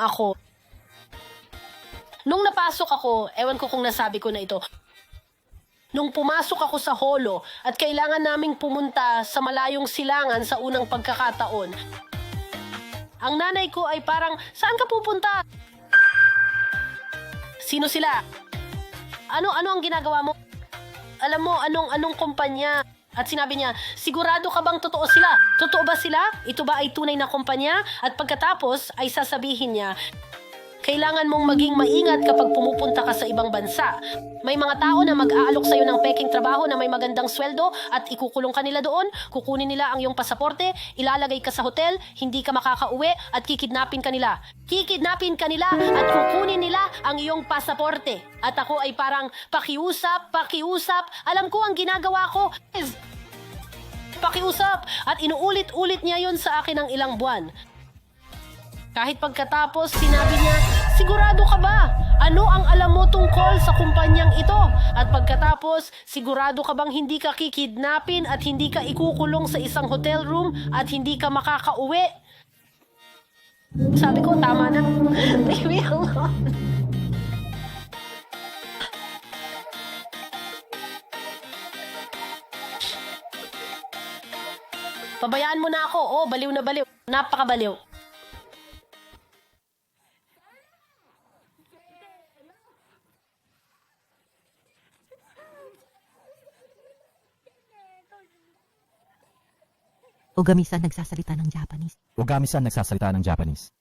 ako. Nung napasok ako, ewan ko kung nasabi ko na ito, nung pumasok ako sa holo at kailangan naming pumunta sa malayong silangan sa unang pagkakataon, ang nanay ko ay parang, saan ka pupunta? Sino sila? Ano ang ginagawa mo? Alam mo, anong kumpanya? At sinabi niya, sigurado ka bang totoo sila? Totoo ba sila? Ito ba ay tunay na kumpanya? At pagkatapos ay sasabihin niya, kailangan mong maging maingat kapag pumupunta ka sa ibang bansa. May mga tao na mag-aalok sa'yo ng peking trabaho na may magandang sweldo at ikukulong ka nila doon, kukunin nila ang iyong pasaporte, ilalagay ka sa hotel, hindi ka makakauwi at kikidnapin ka nila. Kikidnapin ka nila at kukunin nila ang iyong pasaporte. At ako ay parang pakiusap. Alam ko ang ginagawa ko is pakiusap. At inuulit-ulit niya yon sa akin ng ilang buwan. Kahit pagkatapos, sinabi niya, sigurado ka ba? Ano ang alam mo tungkol sa kumpanyang ito? At pagkatapos, sigurado ka bang hindi ka kikidnapin at hindi ka ikukulong sa isang hotel room at hindi ka makakauwi? Sabi ko, tama na. Leave me alone. Pabayaan mo na ako. Oh, baliw na baliw. Napakabaliw. Ogami-san nagsasalita ng Japanese. Ogami-san nagsasalita ng Japanese.